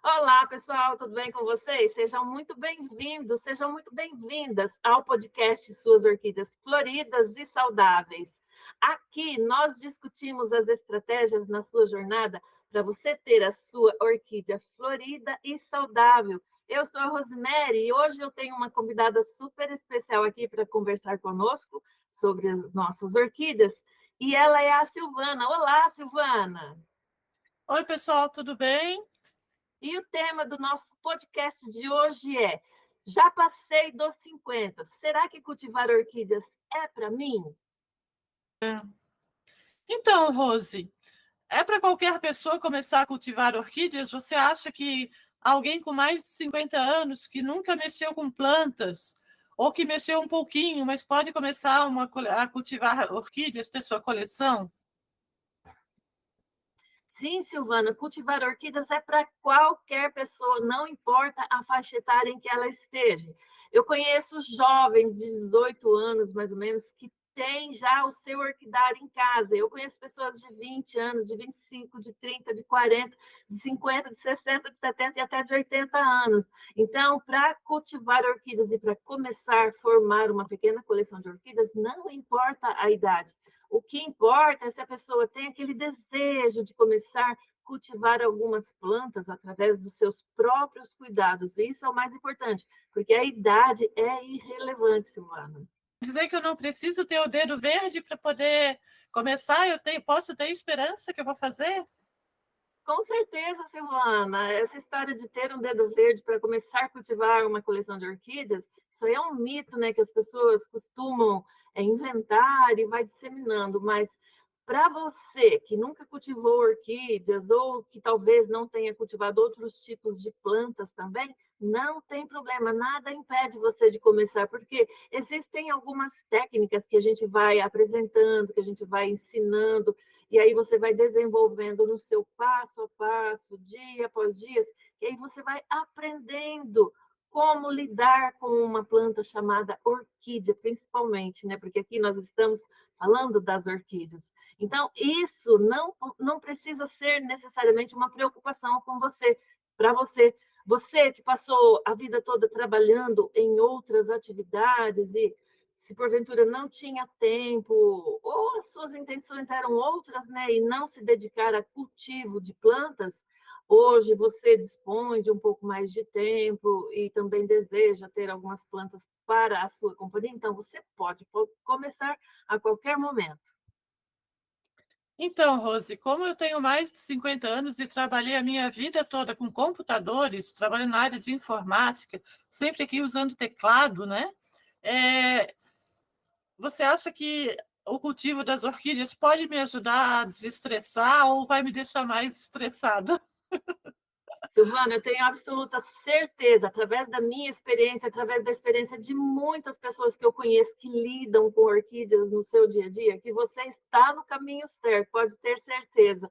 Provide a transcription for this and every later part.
Olá, pessoal, tudo bem com vocês? Sejam muito bem-vindos, sejam muito bem-vindas ao podcast Suas Orquídeas Floridas e Saudáveis. Aqui nós discutimos as estratégias na sua jornada para você ter a sua orquídea florida e saudável. Eu sou a Rosemary e hoje eu tenho uma convidada super especial aqui para conversar conosco sobre as nossas orquídeas e ela é a Silvana. Olá, Silvana! Oi, pessoal, tudo bem? E o tema do nosso podcast de hoje é: já passei dos 50. Será que cultivar orquídeas é para mim? Então, Rose, é para qualquer pessoa começar a cultivar orquídeas? Você acha que alguém com mais de 50 anos, que nunca mexeu com plantas, ou que mexeu um pouquinho, mas pode começar a cultivar orquídeas, ter sua coleção? Sim, Silvana, cultivar orquídeas é para qualquer pessoa, não importa a faixa etária em que ela esteja. Eu conheço jovens de 18 anos, mais ou menos, que têm já o seu orquidário em casa. Eu conheço pessoas de 20 anos, de 25, de 30, de 40, de 50, de 60, de 70 e até de 80 anos. Então, para cultivar orquídeas e para começar a formar uma pequena coleção de orquídeas, não importa a idade. O que importa é se a pessoa tem aquele desejo de começar a cultivar algumas plantas através dos seus próprios cuidados. Isso é o mais importante, porque a idade é irrelevante, Silvana. Dizer que eu não preciso ter o dedo verde para poder começar, posso ter esperança que eu vou fazer? Com certeza, Silvana, essa história de ter um dedo verde para começar a cultivar uma coleção de orquídeas, isso aí é um mito, né, que as pessoas costumam inventar e vai disseminando, mas para você que nunca cultivou orquídeas ou que talvez não tenha cultivado outros tipos de plantas também, não tem problema, nada impede você de começar, porque existem algumas técnicas que a gente vai apresentando, que a gente vai ensinando, e aí você vai desenvolvendo no seu passo a passo, dia após dia, e aí você vai aprendendo como lidar com uma planta chamada orquídea, principalmente, né? Porque aqui nós estamos falando das orquídeas. Então, isso não precisa ser necessariamente uma preocupação com você, para você. Você que passou a vida toda trabalhando em outras atividades e se porventura não tinha tempo, ou as suas intenções eram outras, né, e não se dedicar a cultivo de plantas, hoje você dispõe de um pouco mais de tempo e também deseja ter algumas plantas para a sua companhia, então você pode começar a qualquer momento. Então, Rose, como eu tenho mais de 50 anos e trabalhei a minha vida toda com computadores, trabalhando na área de informática, sempre aqui usando teclado, né? É, você acha que o cultivo das orquídeas pode me ajudar a desestressar ou vai me deixar mais estressada? Silvana, eu tenho absoluta certeza, através da minha experiência, através da experiência de muitas pessoas que eu conheço que lidam com orquídeas no seu dia a dia, que você está no caminho certo, pode ter certeza,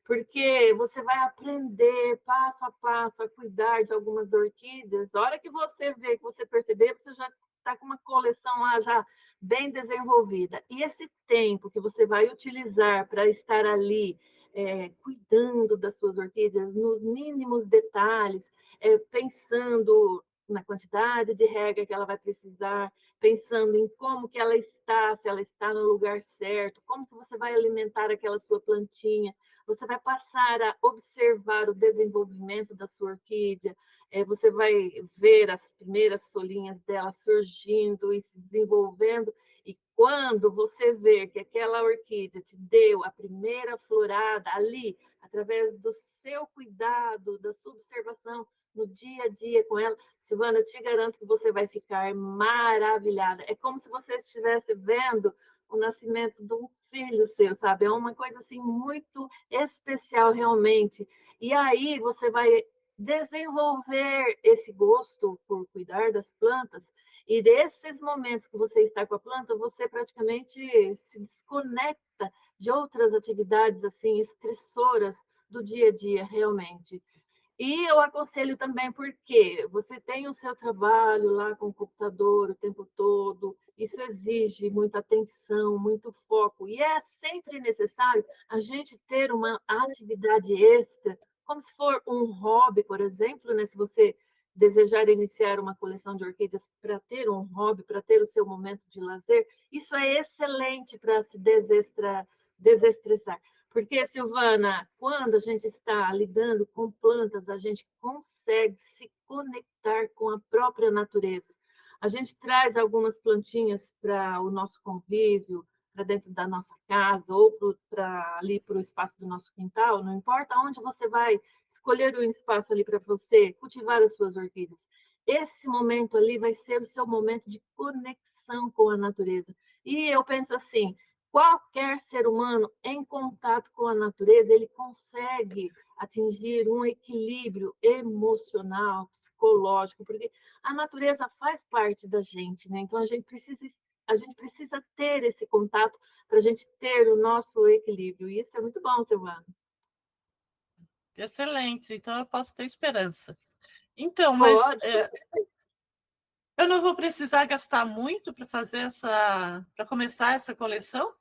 porque você vai aprender passo a passo a cuidar de algumas orquídeas. A hora que você vê, que você perceber, você já está com uma coleção lá já bem desenvolvida. E esse tempo que você vai utilizar para estar ali cuidando das suas orquídeas nos mínimos detalhes, pensando na quantidade de rega que ela vai precisar, pensando em como que ela está, se ela está no lugar certo, como que você vai alimentar aquela sua plantinha, você vai passar a observar o desenvolvimento da sua orquídea, você vai ver as primeiras folhinhas dela surgindo e se desenvolvendo, e quando você vê que aquela orquídea te deu a primeira florada ali, através do seu cuidado, da sua observação no dia a dia com ela, Silvana, eu te garanto que você vai ficar maravilhada. É como se você estivesse vendo o nascimento de um filho seu, sabe? É uma coisa assim muito especial realmente. E aí você vai desenvolver esse gosto por cuidar das plantas, e desses momentos que você está com a planta, você praticamente se desconecta de outras atividades assim estressoras do dia a dia, realmente. E eu aconselho também porque você tem o seu trabalho lá com o computador o tempo todo, isso exige muita atenção, muito foco, e é sempre necessário a gente ter uma atividade extra, como se for um hobby, por exemplo, né? Se você desejar iniciar uma coleção de orquídeas para ter um hobby, para ter o seu momento de lazer, isso é excelente para se desestressar. Porque, Silvana, quando a gente está lidando com plantas, a gente consegue se conectar com a própria natureza. A gente traz algumas plantinhas para o nosso convívio, para dentro da nossa casa, ou para ali para o espaço do nosso quintal, não importa onde você vai escolher um espaço ali para você cultivar as suas orquídeas. Esse momento ali vai ser o seu momento de conexão com a natureza. E eu penso assim, qualquer ser humano em contato com a natureza, ele consegue atingir um equilíbrio emocional, psicológico, porque a natureza faz parte da gente, né? Então a gente precisa ter esse contato para a gente ter o nosso equilíbrio. E isso é muito bom, Silvana. Excelente, então eu posso ter esperança. Então, mas Pode. eu não vou precisar gastar muito para fazer para começar essa coleção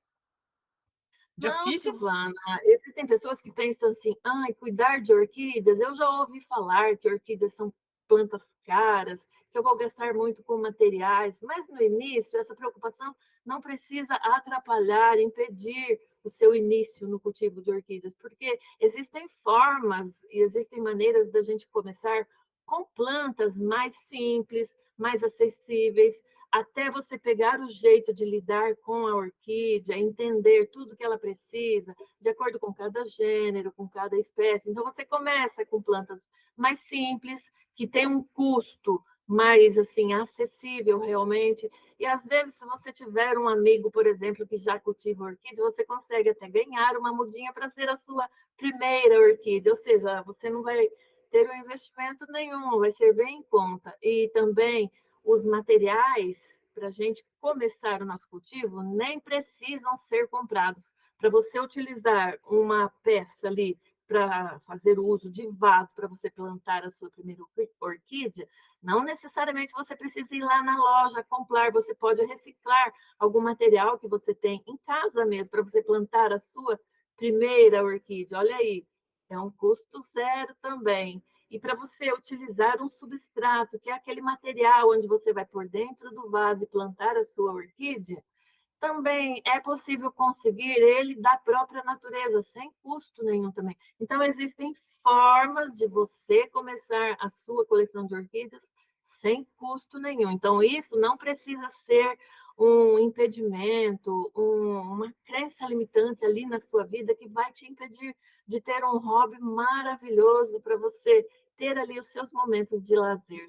de Não, orquídeas? Silvana, existem pessoas que pensam assim, ai, cuidar de orquídeas, eu já ouvi falar que orquídeas são plantas caras, que eu vou gastar muito com materiais, mas no início essa preocupação não precisa atrapalhar, impedir o seu início no cultivo de orquídeas, porque existem formas e existem maneiras da gente começar com plantas mais simples, mais acessíveis, até você pegar o jeito de lidar com a orquídea, entender tudo que ela precisa, de acordo com cada gênero, com cada espécie. Então, você começa com plantas mais simples, que têm um custo mais assim acessível realmente. E às vezes, se você tiver um amigo, por exemplo, que já cultiva orquídea, você consegue até ganhar uma mudinha para ser a sua primeira orquídea. Ou seja, você não vai ter um investimento nenhum, vai ser bem em conta. E também os materiais para a gente começar o nosso cultivo nem precisam ser comprados. Para você utilizar uma peça ali para fazer o uso de vaso para você plantar a sua primeira orquídea, não necessariamente você precisa ir lá na loja comprar, você pode reciclar algum material que você tem em casa mesmo para você plantar a sua primeira orquídea. Olha aí, é um custo zero também. E para você utilizar um substrato, que é aquele material onde você vai por dentro do vaso e plantar a sua orquídea, também é possível conseguir ele da própria natureza, sem custo nenhum também. Então, existem formas de você começar a sua coleção de orquídeas sem custo nenhum. Então, isso não precisa ser um impedimento, uma crença limitante ali na sua vida que vai te impedir de ter um hobby maravilhoso para você ter ali os seus momentos de lazer.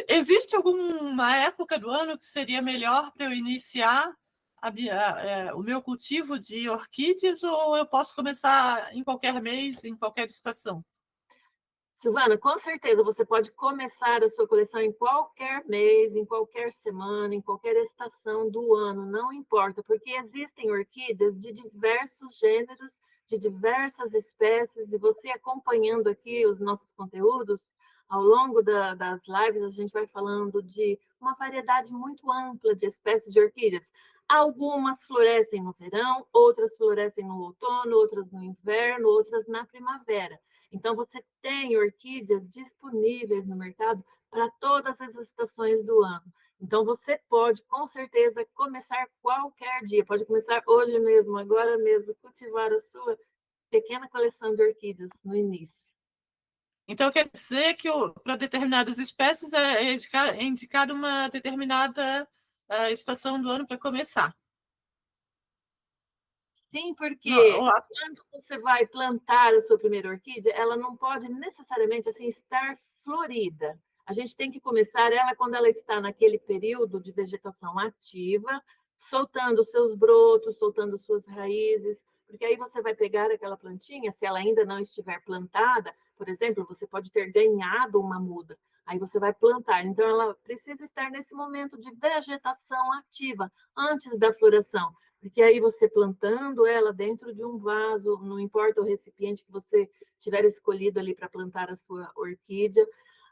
Existe alguma época do ano que seria melhor para eu iniciar o meu cultivo de orquídeas ou eu posso começar em qualquer mês, em qualquer estação? Silvana, com certeza você pode começar a sua coleção em qualquer mês, em qualquer semana, em qualquer estação do ano, não importa, porque existem orquídeas de diversos gêneros, de diversas espécies, e você acompanhando aqui os nossos conteúdos, ao longo das lives, a gente vai falando de uma variedade muito ampla de espécies de orquídeas. Algumas florescem no verão, outras florescem no outono, outras no inverno, outras na primavera. Então, você tem orquídeas disponíveis no mercado para todas as estações do ano. Então, você pode, com certeza, começar qualquer dia. Pode começar hoje mesmo, agora mesmo, cultivar a sua pequena coleção de orquídeas no início. Então, quer dizer que para determinadas espécies é indicado uma determinada estação do ano para começar. Sim, No, porque o- quando você vai plantar a sua primeira orquídea, ela não pode necessariamente assim estar florida. A gente tem que começar ela quando ela está naquele período de vegetação ativa, soltando seus brotos, soltando suas raízes, porque aí você vai pegar aquela plantinha, se ela ainda não estiver plantada, por exemplo, você pode ter ganhado uma muda. Aí você vai plantar. Então, ela precisa estar nesse momento de vegetação ativa, antes da floração. Porque aí você plantando ela dentro de um vaso, não importa o recipiente que você tiver escolhido ali para plantar a sua orquídea,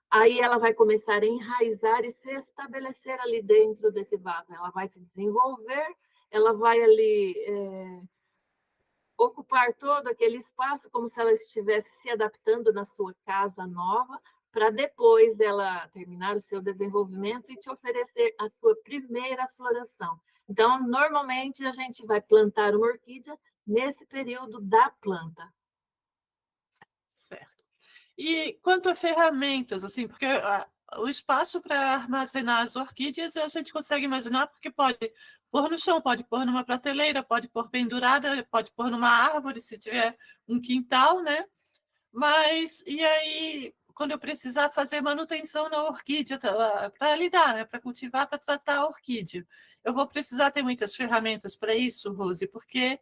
aí ela vai começar a enraizar e se estabelecer ali dentro desse vaso. Ela vai se desenvolver, ela vai ali ocupar todo aquele espaço como se ela estivesse se adaptando na sua casa nova, para depois ela terminar o seu desenvolvimento e te oferecer a sua primeira floração. Então, normalmente, a gente vai plantar uma orquídea nesse período da planta. Certo. E quanto a ferramentas, assim, porque o espaço para armazenar as orquídeas a gente consegue imaginar, porque pode pôr no chão, pode pôr numa prateleira, pode pôr pendurada, pode pôr numa árvore, se tiver um quintal, né? Mas, e aí, quando eu precisar fazer manutenção na orquídea, para lidar, né? Para cultivar, para tratar a orquídea, eu vou precisar ter muitas ferramentas para isso, Rose, porque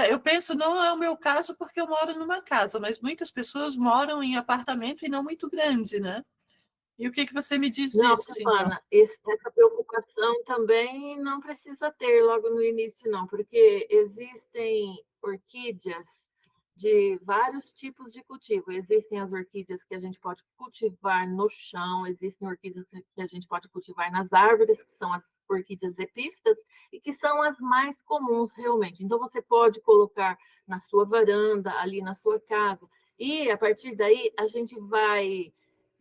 eu penso, não é o meu caso porque eu moro numa casa, mas muitas pessoas moram em apartamento e não muito grande, né? E o que que você me diz Não, disso, então? Silvana, essa preocupação também não precisa ter logo no início, não, porque existem orquídeas de vários tipos de cultivo. Existem as orquídeas que a gente pode cultivar no chão, existem orquídeas que a gente pode cultivar nas árvores, que são as orquídeas epífitas, e que são as mais comuns realmente. Então, você pode colocar na sua varanda, ali na sua casa, e a partir daí a gente vai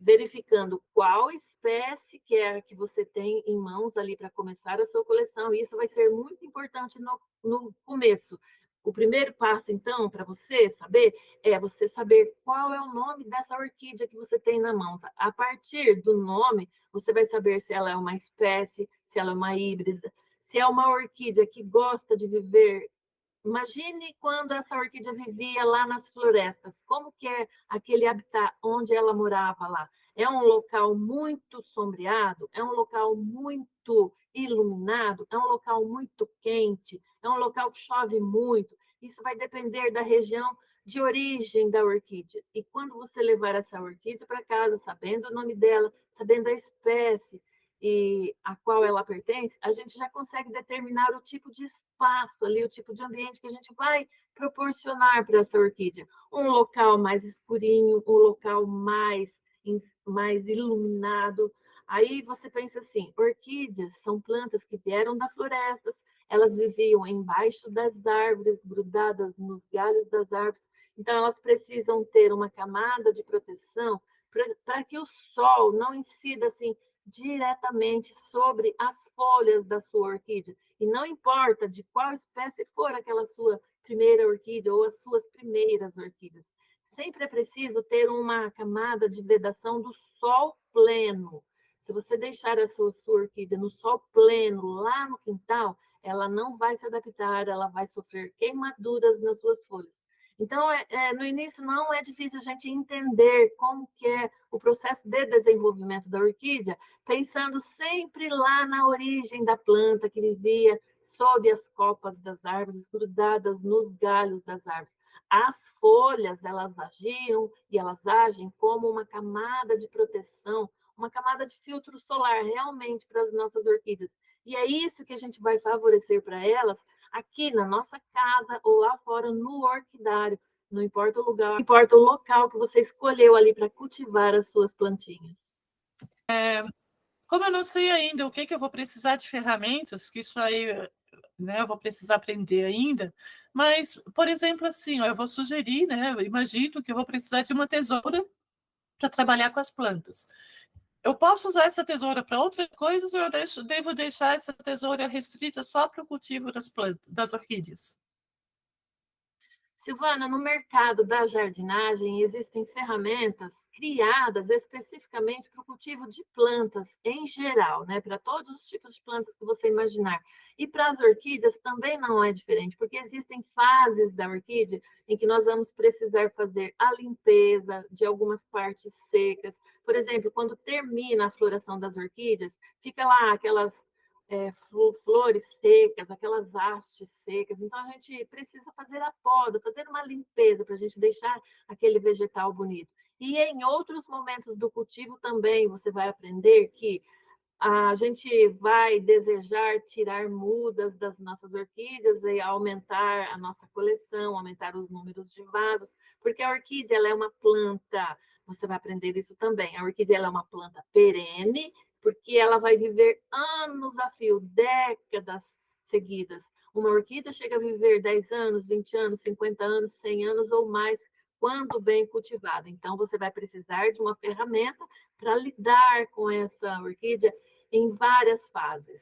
verificando qual espécie que é a que você tem em mãos ali para começar a sua coleção. E isso vai ser muito importante no começo. O primeiro passo, então, para você saber, é você saber qual é o nome dessa orquídea que você tem na mão. A partir do nome, você vai saber se ela é uma espécie, se ela é uma híbrida, se é uma orquídea que gosta de viver. Imagine quando essa orquídea vivia lá nas florestas, como que é aquele habitat onde ela morava lá? É um local muito sombreado? É um local muito iluminado? É um local muito quente? É um local que chove muito? Isso vai depender da região de origem da orquídea. E quando você levar essa orquídea para casa, sabendo o nome dela, sabendo a espécie, e a qual ela pertence, a gente já consegue determinar o tipo de espaço ali, o tipo de ambiente que a gente vai proporcionar para essa orquídea. Um local mais escurinho, um local mais iluminado. Aí você pensa assim, orquídeas são plantas que vieram da floresta, elas viviam embaixo das árvores, grudadas nos galhos das árvores, então elas precisam ter uma camada de proteção para que o sol não incida assim diretamente sobre as folhas da sua orquídea. E não importa de qual espécie for aquela sua primeira orquídea ou as suas primeiras orquídeas. Sempre é preciso ter uma camada de vedação do sol pleno. Se você deixar a sua orquídea no sol pleno, lá no quintal, ela não vai se adaptar, ela vai sofrer queimaduras nas suas folhas. Então, no início, não é difícil a gente entender como que é o processo de desenvolvimento da orquídea, pensando sempre lá na origem da planta que vivia sob as copas das árvores, grudadas nos galhos das árvores. As folhas, elas agiam e elas agem como uma camada de proteção, uma camada de filtro solar realmente para as nossas orquídeas. E é isso que a gente vai favorecer para elas aqui na nossa casa ou lá fora no orquidário. Não importa o lugar, não importa o local que você escolheu ali para cultivar as suas plantinhas. Como eu não sei ainda o que que eu vou precisar de ferramentas, que isso aí, né, eu vou precisar aprender ainda, mas, por exemplo, assim, ó, eu vou sugerir, né, eu imagino que eu vou precisar de uma tesoura para trabalhar com as plantas. Eu posso usar essa tesoura para outras coisas ou devo deixar essa tesoura restrita só para o cultivo das plantas, das orquídeas? Silvana, no mercado da jardinagem existem ferramentas criadas especificamente para o cultivo de plantas em geral, né? Para todos os tipos de plantas que você imaginar. E para as orquídeas também não é diferente, porque existem fases da orquídea em que nós vamos precisar fazer a limpeza de algumas partes secas. Por exemplo, quando termina a floração das orquídeas, fica lá aquelas flores secas, aquelas hastes secas. Então, a gente precisa fazer a poda, fazer uma limpeza para a gente deixar aquele vegetal bonito. E em outros momentos do cultivo também você vai aprender que a gente vai desejar tirar mudas das nossas orquídeas e aumentar a nossa coleção, aumentar os números de vasos, porque a orquídea ela é uma planta, você vai aprender isso também, a orquídea ela é uma planta perene, porque ela vai viver anos a fio, décadas seguidas. Uma orquídea chega a viver 10 anos, 20 anos, 50 anos, 100 anos ou mais, quando bem cultivada. Então, você vai precisar de uma ferramenta para lidar com essa orquídea em várias fases.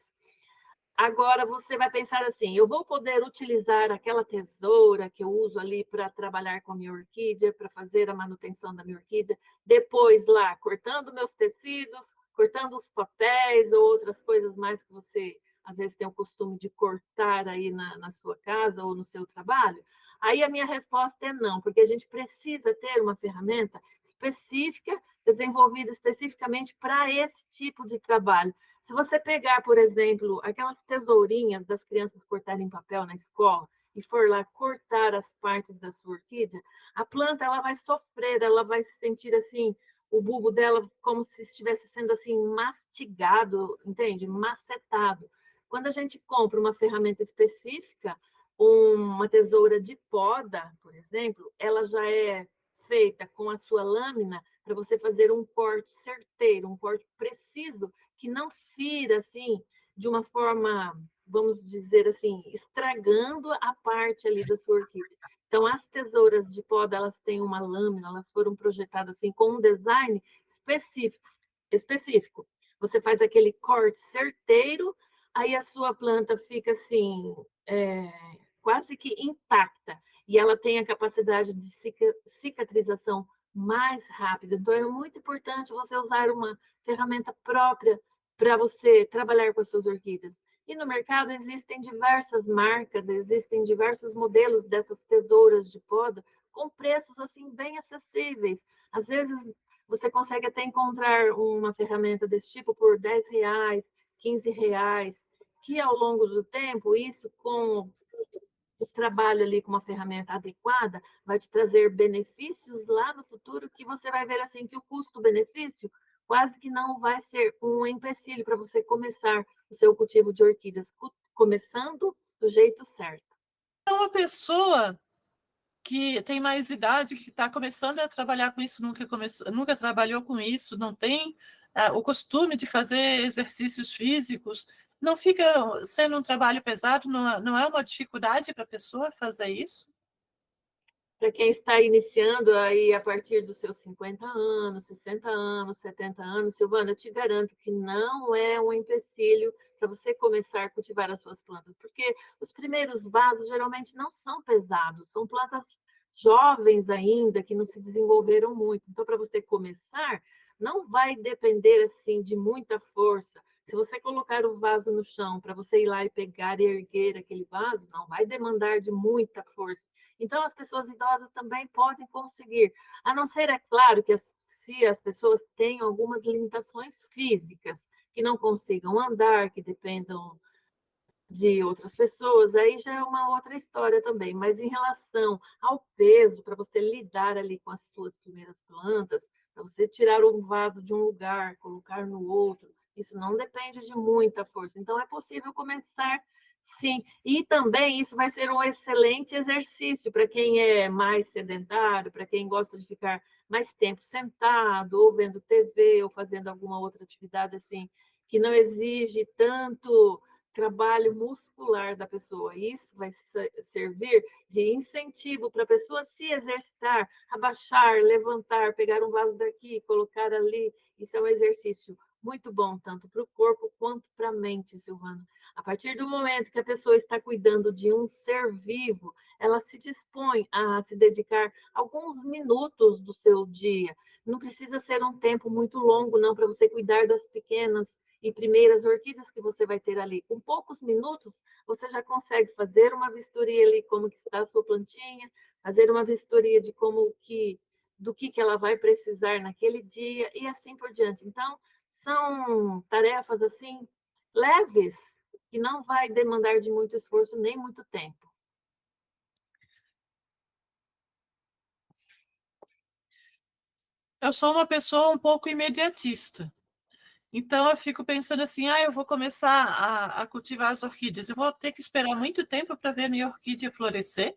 Agora você vai pensar assim: eu vou poder utilizar aquela tesoura que eu uso ali para trabalhar com a minha orquídea, para fazer a manutenção da minha orquídea, depois lá cortando meus tecidos, cortando os papéis ou outras coisas mais que você às vezes tem o costume de cortar aí na sua casa ou no seu trabalho? Aí a minha resposta é não, porque a gente precisa ter uma ferramenta específica, desenvolvida especificamente para esse tipo de trabalho. Se você pegar, por exemplo, aquelas tesourinhas das crianças cortarem papel na escola e for lá cortar as partes da sua orquídea, a planta ela vai sofrer, ela vai sentir assim o bulbo dela como se estivesse sendo assim mastigado, entende? Macetado. Quando a gente compra uma ferramenta específica, uma tesoura de poda, por exemplo, ela já é feita com a sua lâmina para você fazer um corte certeiro, um corte preciso que não fira assim de uma forma, vamos dizer assim, estragando a parte ali da sua orquídea. Então, as tesouras de poda, elas têm uma lâmina, elas foram projetadas assim com um design específico. Você faz aquele corte certeiro, aí a sua planta fica assim, quase que intacta, e ela tem a capacidade de cicatrização mais rápida. Então, é muito importante você usar uma ferramenta própria para você trabalhar com as suas orquídeas. E no mercado existem diversas marcas, existem diversos modelos dessas tesouras de poda com preços assim bem acessíveis. Às vezes você consegue até encontrar uma ferramenta desse tipo por R$ 10, R$ 15, que ao longo do tempo, isso com o trabalho ali com uma ferramenta adequada vai te trazer benefícios lá no futuro que você vai ver assim que o custo-benefício quase que não vai ser um empecilho para você começar o seu cultivo de orquídeas, começando do jeito certo. É uma pessoa que tem mais idade, que está começando a trabalhar com isso, nunca trabalhou com isso, não tem o costume de fazer exercícios físicos, não fica sendo um trabalho pesado, não é uma dificuldade para a pessoa fazer isso? Para quem está iniciando aí a partir dos seus 50 anos, 60 anos, 70 anos, Silvana, eu te garanto que não é um empecilho para você começar a cultivar as suas plantas, porque os primeiros vasos geralmente não são pesados, são plantas jovens ainda, que não se desenvolveram muito. Então, para você começar, não vai depender assim de muita força. Se você colocar o vaso no chão para você ir lá e pegar e erguer aquele vaso, não vai demandar de muita força. Então, as pessoas idosas também podem conseguir, a não ser, é claro, que se as pessoas têm algumas limitações físicas, que não consigam andar, que dependam de outras pessoas, aí já é uma outra história também. Mas em relação ao peso, para você lidar ali com as suas primeiras plantas, para você tirar um vaso de um lugar, colocar no outro, isso não depende de muita força. Então, é possível começar sim. E também isso vai ser um excelente exercício para quem é mais sedentário, para quem gosta de ficar mais tempo sentado, ou vendo TV, ou fazendo alguma outra atividade assim, que não exige tanto trabalho muscular da pessoa. Isso vai servir de incentivo para a pessoa se exercitar, abaixar, levantar, pegar um vaso daqui, colocar ali. Isso é um exercício muito bom, tanto para o corpo quanto para a mente, Silvana. A partir do momento que a pessoa está cuidando de um ser vivo, ela se dispõe a se dedicar alguns minutos do seu dia. Não precisa ser um tempo muito longo, não, para você cuidar das pequenas e primeiras orquídeas que você vai ter ali. Com poucos minutos, você já consegue fazer uma vistoria ali, como que está a sua plantinha, fazer uma vistoria de como que, do que ela vai precisar naquele dia e assim por diante. Então, são tarefas assim leves, que não vai demandar de muito esforço nem muito tempo. Eu sou uma pessoa um pouco imediatista. Então, eu fico pensando assim, eu vou começar a cultivar as orquídeas. Eu vou ter que esperar muito tempo para ver a minha orquídea florescer?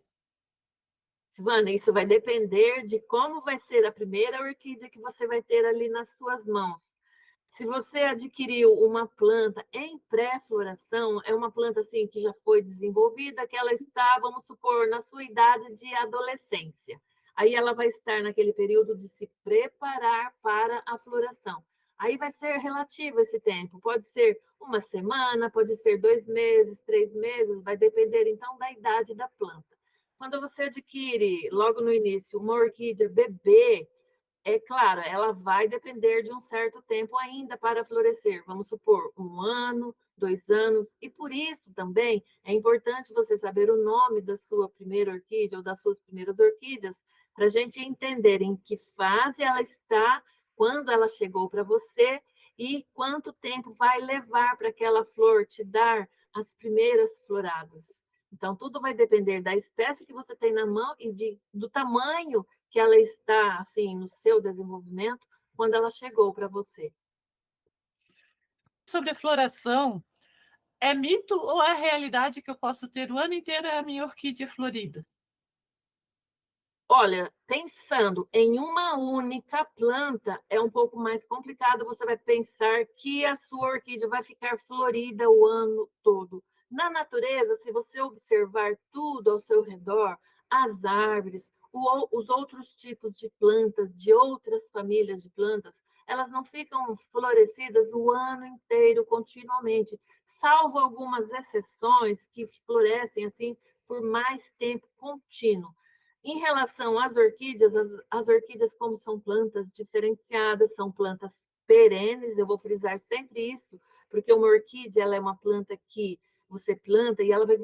Silvana, isso vai depender de como vai ser a primeira orquídea que você vai ter ali nas suas mãos. Se você adquiriu uma planta em pré-floração, é uma planta assim que já foi desenvolvida, que ela está, vamos supor, na sua idade de adolescência. Aí ela vai estar naquele período de se preparar para a floração. Aí vai ser relativo esse tempo, pode ser uma semana, pode ser 2 meses, 3 meses, vai depender então da idade da planta. Quando você adquire logo no início uma orquídea bebê, é claro, ela vai depender de um certo tempo ainda para florescer. Vamos supor, 1 ano, 2 anos. E por isso também é importante você saber o nome da sua primeira orquídea ou das suas primeiras orquídeas, para a gente entender em que fase ela está, quando ela chegou para você e quanto tempo vai levar para aquela flor te dar as primeiras floradas. Então, tudo vai depender da espécie que você tem na mão e do tamanho que ela está assim no seu desenvolvimento quando ela chegou para você. Sobre a floração, é mito ou é realidade que eu posso ter o ano inteiro a minha orquídea florida? Olha, pensando em uma única planta, é um pouco mais complicado. Você vai pensar que a sua orquídea vai ficar florida o ano todo. Na natureza, se você observar tudo ao seu redor, as árvores, os outros tipos de plantas, de outras famílias de plantas, elas não ficam florescidas o ano inteiro, continuamente, salvo algumas exceções que florescem assim por mais tempo contínuo. Em relação às orquídeas, as orquídeas, como são plantas diferenciadas, são plantas perenes, eu vou frisar sempre isso, porque uma orquídea ela é uma planta que você planta e ela vai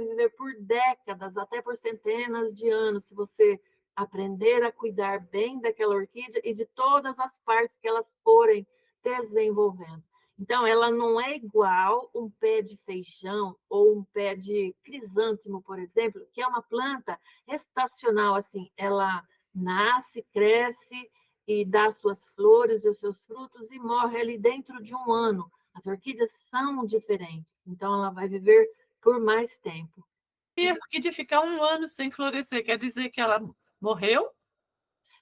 viver por décadas, até por centenas de anos, se você aprender a cuidar bem daquela orquídea e de todas as partes que elas forem desenvolvendo. Então, ela não é igual um pé de feijão ou um pé de crisântemo, por exemplo, que é uma planta estacional, assim, ela nasce, cresce e dá suas flores e os seus frutos e morre ali dentro de um ano. As orquídeas são diferentes, então ela vai viver por mais tempo. E a orquídea ficar um ano sem florescer, quer dizer que ela morreu?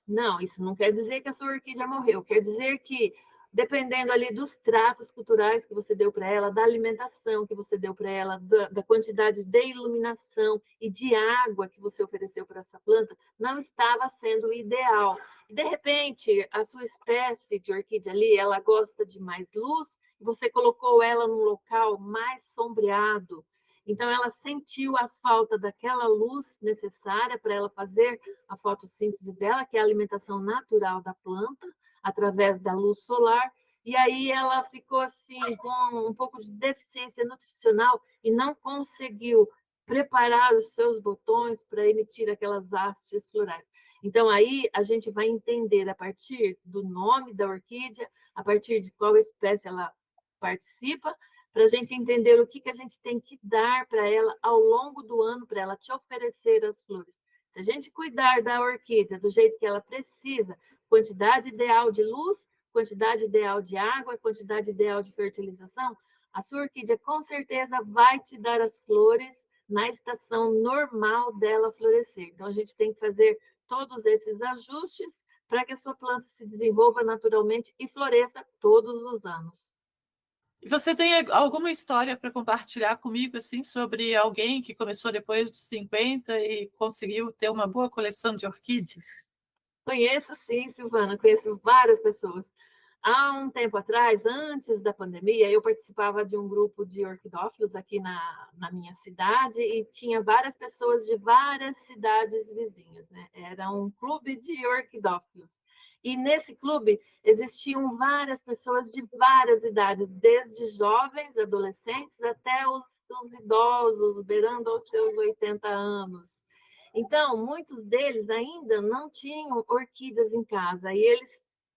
Não, isso não quer dizer que a sua orquídea morreu, quer dizer que, dependendo ali dos tratos culturais que você deu para ela, da alimentação que você deu para ela, da quantidade de iluminação e de água que você ofereceu para essa planta, não estava sendo ideal. E, de repente, a sua espécie de orquídea ali, ela gosta de mais luz, e você colocou ela num local mais sombreado. Então, ela sentiu a falta daquela luz necessária para ela fazer a fotossíntese dela, que é a alimentação natural da planta, através da luz solar, e aí ela ficou assim com um pouco de deficiência nutricional e não conseguiu preparar os seus botões para emitir aquelas hastes florais. Então aí a gente vai entender a partir do nome da orquídea, a partir de qual espécie ela participa, para a gente entender o que a gente tem que dar para ela ao longo do ano, para ela te oferecer as flores. Se a gente cuidar da orquídea do jeito que ela precisa, quantidade ideal de luz, quantidade ideal de água, quantidade ideal de fertilização, a sua orquídea com certeza vai te dar as flores na estação normal dela florescer. Então, a gente tem que fazer todos esses ajustes para que a sua planta se desenvolva naturalmente e floresça todos os anos. E você tem alguma história para compartilhar comigo, assim, sobre alguém que começou depois dos 50 e conseguiu ter uma boa coleção de orquídeas? Conheço sim, Silvana, conheço várias pessoas. Há um tempo atrás, antes da pandemia, eu participava de um grupo de orquidófilos aqui na minha cidade e tinha várias pessoas de várias cidades vizinhas, né? Era um clube de orquidófilos. E nesse clube existiam várias pessoas de várias idades, desde jovens, adolescentes, até os idosos, beirando aos seus 80 anos. Então, muitos deles ainda não tinham orquídeas em casa e eles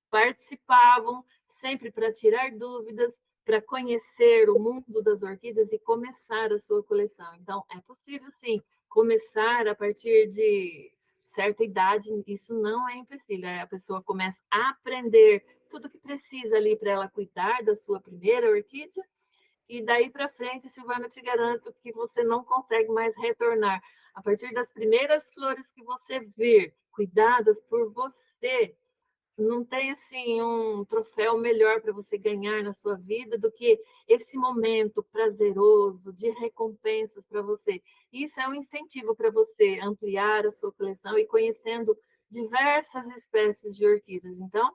participavam sempre para tirar dúvidas, para conhecer o mundo das orquídeas e começar a sua coleção. Então, é possível sim começar a partir de certa idade, isso não é empecilho. A pessoa começa a aprender tudo que precisa ali para ela cuidar da sua primeira orquídea e daí para frente, Silvana, te garanto que você não consegue mais retornar. A partir das primeiras flores que você vir, cuidadas por você, não tem assim um troféu melhor para você ganhar na sua vida do que esse momento prazeroso de recompensas para você. Isso é um incentivo para você ampliar a sua coleção e conhecendo diversas espécies de orquídeas. Então,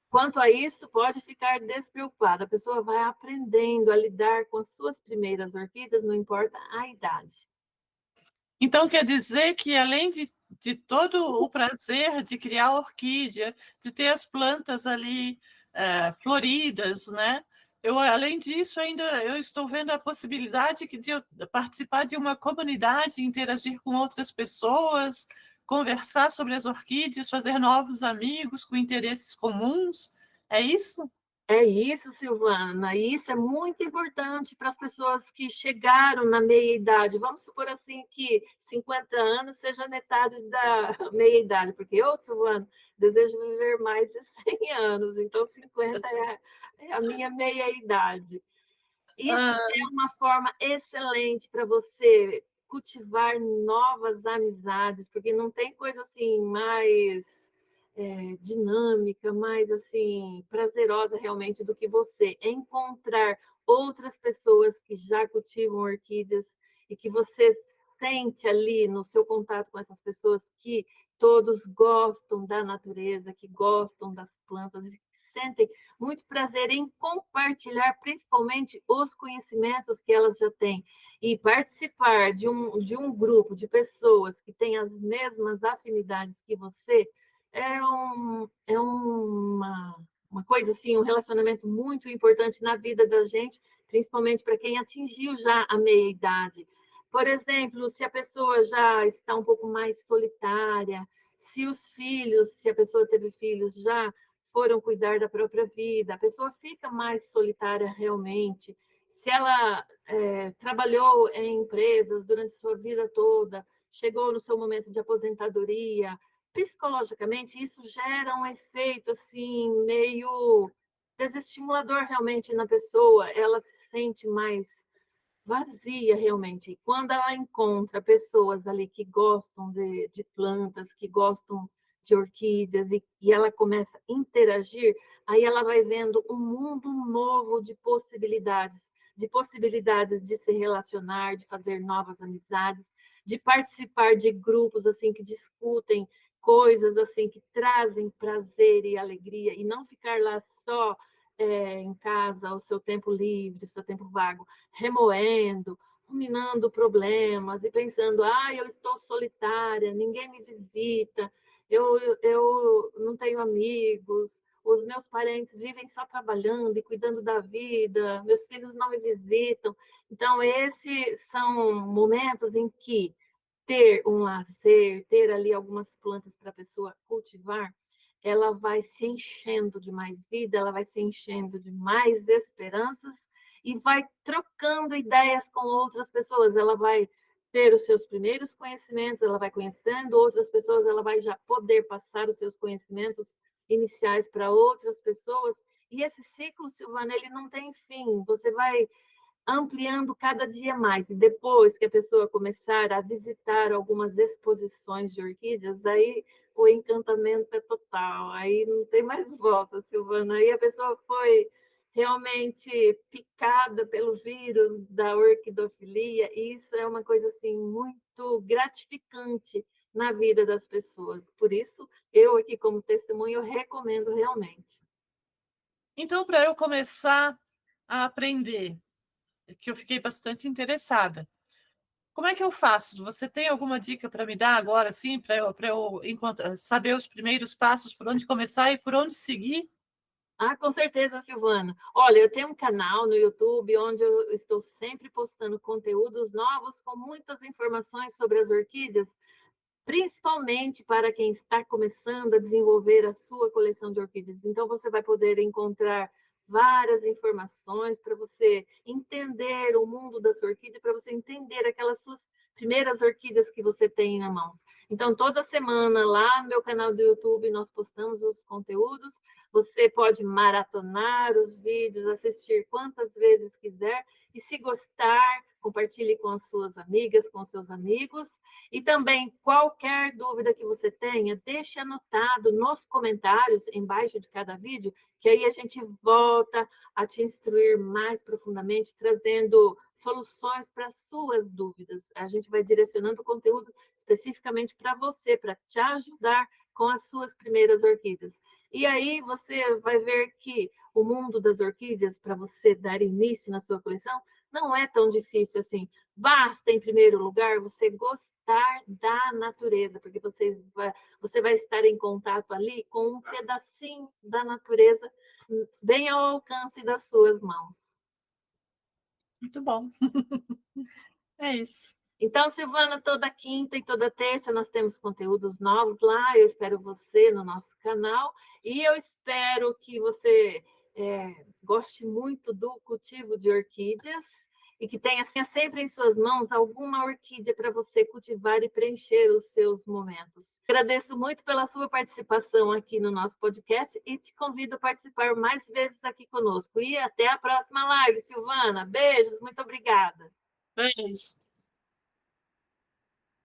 quanto a isso, pode ficar despreocupada. A pessoa vai aprendendo a lidar com as suas primeiras orquídeas, não importa a idade. Então, quer dizer que, além de todo o prazer de criar a orquídea, de ter as plantas ali floridas, né? Eu, além disso, ainda eu estou vendo a possibilidade de eu participar de uma comunidade, interagir com outras pessoas, conversar sobre as orquídeas, fazer novos amigos com interesses comuns. É isso? É isso, Silvana. E isso é muito importante para as pessoas que chegaram na meia-idade. Vamos supor assim que 50 anos seja metade da meia-idade, porque eu, Silvana, desejo viver mais de 100 anos, então 50 é a minha meia-idade. Isso Ah, é uma forma excelente para você cultivar novas amizades, porque não tem coisa assim mais dinâmica, mais assim prazerosa realmente do que você encontrar outras pessoas que já cultivam orquídeas e que você sente ali no seu contato com essas pessoas que todos gostam da natureza, que gostam das plantas e que sentem muito prazer em compartilhar, principalmente, os conhecimentos que elas já têm. E participar de um grupo de pessoas que têm as mesmas afinidades que você é uma coisa assim, um relacionamento muito importante na vida da gente, principalmente para quem atingiu já a meia-idade. Por exemplo, se a pessoa já está um pouco mais solitária, se os filhos, se a pessoa teve filhos, já foram cuidar da própria vida, a pessoa fica mais solitária realmente. Se ela trabalhou em empresas durante sua vida toda, chegou no seu momento de aposentadoria, psicologicamente isso gera um efeito assim meio desestimulador realmente na pessoa, ela se sente mais vazia realmente. E quando ela encontra pessoas ali que gostam de plantas, que gostam de orquídeas, e ela começa a interagir, aí ela vai vendo um mundo novo de possibilidades de se relacionar, de fazer novas amizades, de participar de grupos assim que discutem coisas assim que trazem prazer e alegria, e não ficar lá só em casa, o seu tempo livre, o seu tempo vago, remoendo, ruminando problemas e pensando: eu estou solitária, ninguém me visita, eu não tenho amigos, os meus parentes vivem só trabalhando e cuidando da vida, meus filhos não me visitam. Então, esses são momentos em que ter um lazer, ter ali algumas plantas para a pessoa cultivar, ela vai se enchendo de mais vida, ela vai se enchendo de mais esperanças e vai trocando ideias com outras pessoas. Ela vai ter os seus primeiros conhecimentos, ela vai conhecendo outras pessoas, ela vai já poder passar os seus conhecimentos iniciais para outras pessoas. E esse ciclo, Silvana, ele não tem fim. Você vai ampliando cada dia mais. E depois que a pessoa começar a visitar algumas exposições de orquídeas, aí o encantamento é total. Aí não tem mais volta, Silvana. Aí a pessoa foi realmente picada pelo vírus da orquidofilia, e isso é uma coisa assim muito gratificante na vida das pessoas. Por isso, eu aqui como testemunho, eu recomendo realmente. então, para eu começar a aprender, que eu fiquei bastante interessada, como é que eu faço? Você tem alguma dica para me dar agora, assim, para eu encontrar, saber os primeiros passos, por onde começar e por onde seguir? Com certeza, Silvana. Olha, eu tenho um canal no YouTube onde eu estou sempre postando conteúdos novos com muitas informações sobre as orquídeas, principalmente para quem está começando a desenvolver a sua coleção de orquídeas. Então, você vai poder encontrar várias informações para você entender o mundo das orquídeas, para você entender aquelas suas primeiras orquídeas que você tem na mão. Então, toda semana lá no meu canal do YouTube nós postamos os conteúdos. Você pode maratonar os vídeos, assistir quantas vezes quiser, e se gostar, compartilhe com as suas amigas, com os seus amigos. E também, qualquer dúvida que você tenha, deixe anotado nos comentários, embaixo de cada vídeo, que aí a gente volta a te instruir mais profundamente, trazendo soluções para as suas dúvidas. A gente vai direcionando o conteúdo especificamente para você, para te ajudar com as suas primeiras orquídeas. E aí você vai ver que o mundo das orquídeas, para você dar início na sua coleção, não é tão difícil assim. Basta, em primeiro lugar, você gostar da natureza, porque você vai estar em contato ali com um pedacinho da natureza bem ao alcance das suas mãos. Muito bom. É isso. Então, Silvana, toda quinta e toda terça nós temos conteúdos novos lá. Eu espero você no nosso canal e eu espero que você goste muito do cultivo de orquídeas e que tenha sempre em suas mãos alguma orquídea para você cultivar e preencher os seus momentos. Agradeço muito pela sua participação aqui no nosso podcast e te convido a participar mais vezes aqui conosco. E até a próxima live, Silvana. Beijos, muito obrigada. Beijo.